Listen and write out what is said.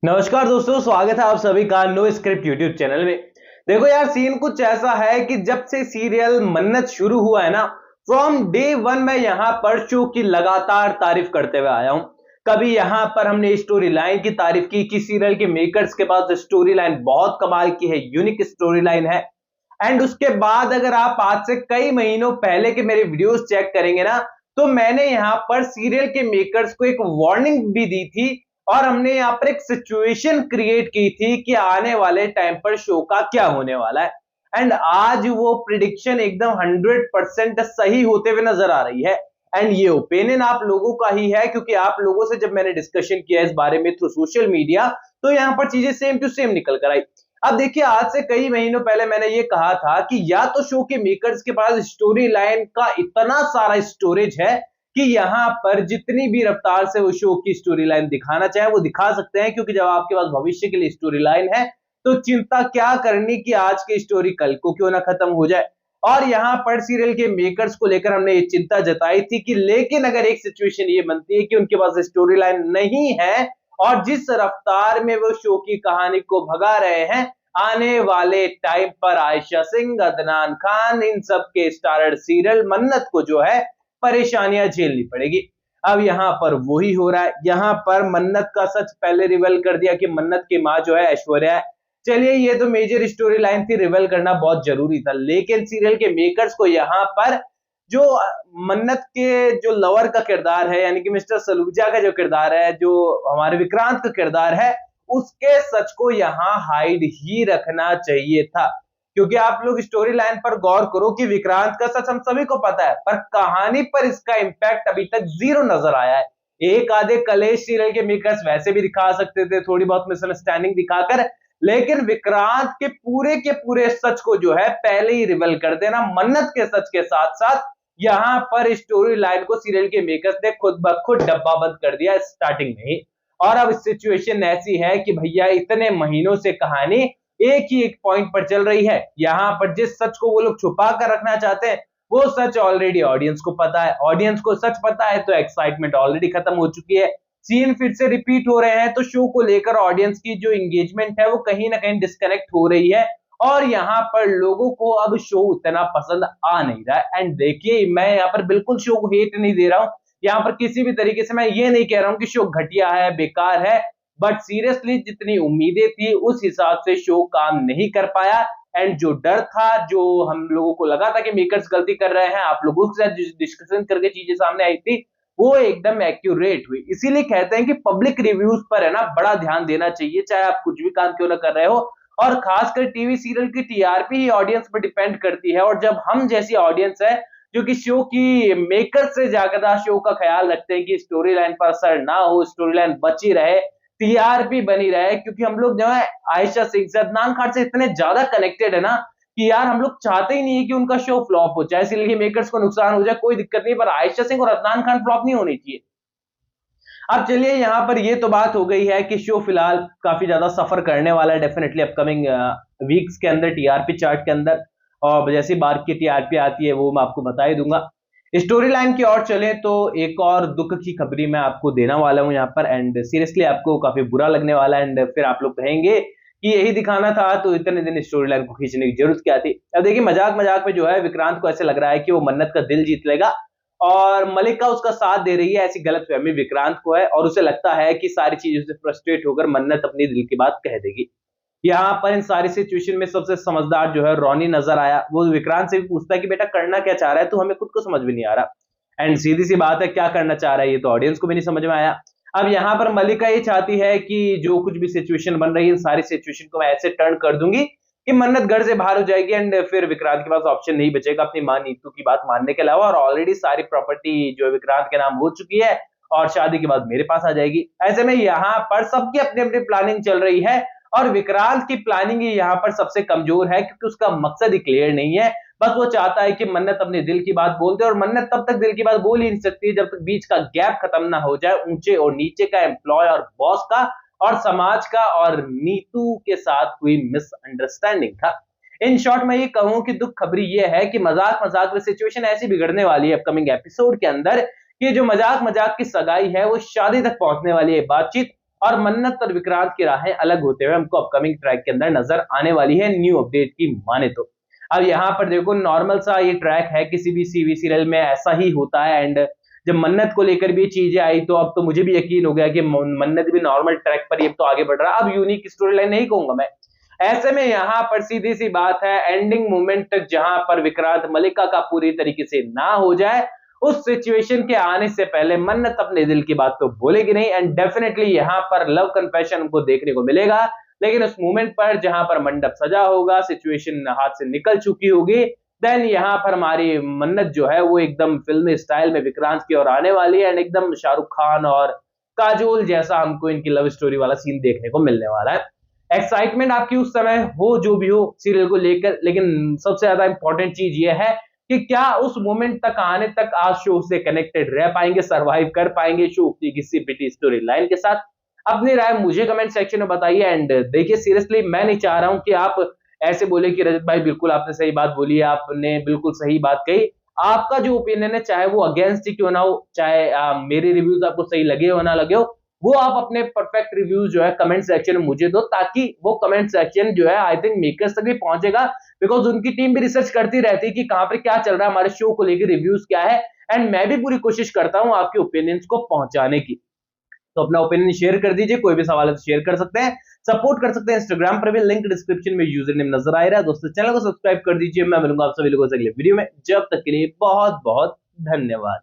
नमस्कार दोस्तों, स्वागत है आप सभी का नो स्क्रिप्ट यूट्यूब चैनल में। देखो यार, सीन कुछ ऐसा है कि जब से सीरियल मन्नत शुरू हुआ है ना, फ्रॉम डे वन मैं यहाँ पर शो की लगातार तारीफ करते हुए आया हूं। कभी यहाँ पर हमने स्टोरी लाइन की तारीफ की कि सीरियल के मेकर्स के पास स्टोरी लाइन बहुत कमाल की है, यूनिक स्टोरी लाइन है। एंड उसके बाद अगर आप आज से कई महीनों पहले के मेरे वीडियोस चेक करेंगे ना, तो मैंने यहाँ पर सीरियल के मेकर्स को एक वार्निंग भी दी थी और हमने यहाँ पर एक सिचुएशन क्रिएट की थी कि आने वाले टाइम पर शो का क्या होने वाला है। एंड आज वो प्रिडिक्शन एकदम 100% सही होते हुए नजर आ रही है। एंड ये ओपिनियन आप लोगों का ही है, क्योंकि आप लोगों से जब मैंने डिस्कशन किया इस बारे में थ्रू सोशल मीडिया, तो यहाँ पर चीजें सेम टू सेम निकल कर आई। अब देखिए, आज से कई महीनों पहले मैंने ये कहा था कि या तो शो के मेकर्स के पास स्टोरी लाइन का इतना सारा स्टोरेज है कि यहाँ पर जितनी भी रफ्तार से वो शो की स्टोरी लाइन दिखाना चाहे वो दिखा सकते हैं, क्योंकि जब आपके पास भविष्य के लिए स्टोरी लाइन है तो चिंता क्या करनी कि आज की स्टोरी कल को क्यों ना खत्म हो जाए। और यहाँ पर सीरियल के मेकर्स को लेकर हमने ये चिंता जताई थी कि लेकिन अगर एक सिचुएशन ये बनती है कि उनके पास स्टोरी लाइन नहीं है और जिस रफ्तार में वो शो की कहानी को भगा रहे हैं, आने वाले टाइम पर आयशा सिंह, अदनान खान, इन सब के स्टारर सीरियल मन्नत को जो है परेशानियां झेलनी पड़ेगी। अब यहाँ पर वही हो रहा है। यहाँ पर मन्नत का सच पहले रिवील कर दिया कि मन्नत की माँ जो है ऐश्वर्या है। चलिए, ये तो मेजर स्टोरी लाइन थी, रिवील करना बहुत जरूरी था, लेकिन सीरियल के मेकर्स को यहाँ पर जो मन्नत के जो लवर का किरदार है, यानी कि मिस्टर सलूजा का जो किरदार है, जो हमारे विक्रांत का किरदार है, उसके सच को यहाँ हाइड ही रखना चाहिए था। क्योंकि आप लोग स्टोरी लाइन पर गौर करो कि विक्रांत का सच हम सभी को पता है, पर कहानी पर इसका इंपैक्ट अभी तक जीरो नजर आया है। एक आधे कलेश सीरियल के मेकर्स वैसे भी दिखा सकते थे, थोड़ी बहुत मिसअंडरस्टैंडिंग दिखाकर, लेकिन विक्रांत के पूरे सच को जो है पहले ही रिवील कर देना, मन्नत के सच के साथ साथ यहाँ पर स्टोरी लाइन को सीरियल के मेकर्स ने खुद ब खुद डब्बा बंद कर दिया स्टार्टिंग में ही। और अब सिचुएशन ऐसी है कि भैया इतने महीनों से कहानी एक ही एक पॉइंट पर चल रही है। यहाँ पर जिस सच को वो लोग छुपा कर रखना चाहते हैं वो सच ऑलरेडी ऑडियंस को पता है। ऑडियंस को सच पता है तो एक्साइटमेंट ऑलरेडी खत्म हो चुकी है। सीन फिर से रिपीट हो रहे हैं तो शो को लेकर ऑडियंस की जो एंगेजमेंट है वो कहीं ना कहीं डिस्कनेक्ट हो रही है और यहाँ पर लोगों को अब शो उतना पसंद आ नहीं रहा है। एंड देखिए, मैं यहाँ पर बिल्कुल शो को हेट नहीं दे रहा हूँ, यहाँ पर किसी भी तरीके से मैं ये नहीं कह रहा हूँ कि शो घटिया है, बेकार है, बट सीरियसली जितनी उम्मीदें थी उस हिसाब से शो काम नहीं कर पाया। एंड जो डर था, जो हम लोगों को लगा था कि मेकर्स गलती कर रहे हैं, आप लोगों के साथ डिस्कशन करके चीजें सामने आई थी, वो एकदम एक्यूरेट हुई। इसीलिए कहते हैं कि पब्लिक रिव्यूज पर है ना बड़ा ध्यान देना चाहिए, चाहे आप कुछ भी काम क्यों ना कर रहे हो। और खासकर टीवी सीरियल की टीआरपी ही ऑडियंस पर डिपेंड करती है, और जब हम जैसी ऑडियंस है जो कि शो की मेकर से ज्यादा शो का ख्याल रखते हैं कि स्टोरी लाइन पर असर ना हो, स्टोरी लाइन बची रहे, टीआरपी बनी रहे, क्योंकि हम लोग जो है आयशा सिंह से, अदनान खान से इतने ज्यादा कनेक्टेड है ना कि यार हम लोग चाहते ही नहीं है कि उनका शो फ्लॉप हो जाए, इसलिए मेकर्स को नुकसान हो जाए कोई दिक्कत नहीं, पर आयशा सिंह और अदनान खान फ्लॉप नहीं होनी चाहिए। अब चलिए, यहाँ पर ये तो बात हो गई है कि शो फिलहाल काफी ज्यादा सफर करने वाला है डेफिनेटली अपकमिंग वीक्स के अंदर टीआरपी चार्ट के अंदर, और जैसी बार की टीआरपी आती है वो मैं आपको बता ही दूंगा। स्टोरी लाइन की ओर चले तो एक और दुख की खबरी मैं आपको देना वाला हूं यहाँ पर, एंड सीरियसली आपको काफी बुरा लगने वाला है। एंड फिर आप लोग कहेंगे कि यही दिखाना था तो इतने दिन स्टोरी लाइन को खींचने की जरूरत क्या थी। अब देखिए, मजाक मजाक में जो है विक्रांत को ऐसे लग रहा है कि वो मन्नत का दिल जीत लेगा और मलिका उसका साथ दे रही है, ऐसी गलतफहमी विक्रांत को है और उसे लगता है कि सारी चीजों से फ्रस्ट्रेट होकर मन्नत अपनी दिल की बात कह देगी। यहाँ पर इन सारी सिचुएशन में सबसे समझदार जो है रॉनी नजर आया। वो विक्रांत से भी पूछता है कि बेटा करना क्या चाह रहा है, तो हमें खुद को समझ भी नहीं आ रहा। एंड सीधी सी बात है, क्या करना चाह रहा है ये तो ऑडियंस को भी नहीं समझ में आया। अब यहाँ पर मलिका ये चाहती है कि जो कुछ भी सिचुएशन बन रही है इन सारी सिचुएशन को मैं ऐसे टर्न कर दूंगी कि मन्नत घर से बाहर हो जाएगी एंड फिर विक्रांत के पास ऑप्शन नहीं बचेगा अपनी मां नीतू की बात मानने के अलावा, और ऑलरेडी सारी प्रॉपर्टी जो विक्रांत के नाम हो चुकी है और शादी के बाद मेरे पास आ जाएगी। ऐसे में यहाँ पर सबकी अपनी अपनी प्लानिंग चल रही है और विक्रांत की प्लानिंग ही यहाँ पर सबसे कमजोर है, क्योंकि उसका मकसद ही क्लियर नहीं है। बस वो चाहता है कि मन्नत अपने दिल की बात बोल दे, और मन्नत तब तक दिल की बात बोल ही नहीं सकती जब तक बीच का गैप खत्म ना हो जाए, ऊंचे और नीचे का, एम्प्लॉय और बॉस का, और समाज का, और नीतू के साथ हुई मिसअंडरस्टैंडिंग था। इन शॉर्ट मैं ये कहूं कि दुख खबरी ये है कि मजाक मजाक में सिचुएशन ऐसी बिगड़ने वाली है अपकमिंग एपिसोड के अंदर कि जो मजाक मजाक की सगाई है वो शादी तक पहुंचने वाली है बातचीत, और मन्नत और विक्रांत की राहें अलग होते हुए हमको अपकमिंग ट्रैक के अंदर नजर आने वाली है, न्यू अपडेट की माने तो। अब यहाँ पर देखो नॉर्मल सा ये ट्रैक है, किसी भी सीवी सीरियल में ऐसा ही होता है। एंड जब मन्नत को लेकर भी चीजें आई तो अब तो मुझे भी यकीन हो गया कि मन्नत भी नॉर्मल ट्रैक पर ही अब तो आगे बढ़ रहा है। अब यूनिक स्टोरी लाइन नहीं कहूंगा मैं। ऐसे में यहाँ पर सीधी सी बात है, एंडिंग मोमेंट तक जहां पर विक्रांत मलिका का पूरी तरीके से ना हो जाए, उस सिचुएशन के आने से पहले मन्नत अपने दिल की बात तो बोलेगी नहीं। एंड डेफिनेटली यहाँ पर लव कन्फेशन हमको देखने को मिलेगा, लेकिन उस मोमेंट पर जहां पर मंडप सजा होगा, सिचुएशन हाथ से निकल चुकी होगी, देन यहाँ पर हमारी मन्नत जो है वो एकदम फिल्मी स्टाइल में विक्रांत की ओर आने वाली है। एंड एकदम शाहरुख खान और काजोल जैसा हमको इनकी लव स्टोरी वाला सीन देखने को मिलने वाला है। एक्साइटमेंट आपकी उस समय हो जो भी हो सीरियल को लेकर, लेकिन सबसे ज्यादा इंपॉर्टेंट चीज ये है कि क्या उस मोमेंट तक आने तक आज शो से कनेक्टेड रह पाएंगे, सरवाइव कर पाएंगे शो की किसी पिटी स्टोरी लाइन के साथ। अपनी राय मुझे कमेंट सेक्शन में बताइए। एंड देखिए सीरियसली मैं नहीं चाह रहा हूं कि आप ऐसे बोले कि रजत भाई बिल्कुल आपने सही बात बोली, आपने बिल्कुल सही बात कही। आपका जो ओपिनियन है चाहे वो अगेंस्ट ही क्यों ना हो, चाहे मेरे रिव्यूज आपको सही लगे हो ना लगे हो, वो आप अपने परफेक्ट रिव्यूज जो है कमेंट सेक्शन में मुझे दो, ताकि वो कमेंट सेक्शन जो है आई थिंक मेकर्स तक भी पहुंचेगा। बिकॉज उनकी टीम भी रिसर्च करती रहती है कि कहां पर क्या चल रहा है, हमारे शो को लेकर रिव्यूज क्या है। एंड मैं भी पूरी कोशिश करता हूं आपके ओपिनियंस को पहुंचाने की। तो अपना ओपिनियन शेयर कर दीजिए, कोई भी सवाल है तो शेयर कर सकते हैं, सपोर्ट कर सकते हैं इंस्टाग्राम पर भी, लिंक डिस्क्रिप्शन में यूजर नेम नजर आ रहा है। दोस्तों चैनल को सब्सक्राइब कर दीजिए। मैं मिलूंगा आप सभी लोगों से अगले वीडियो में, जब तक के लिए बहुत बहुत धन्यवाद।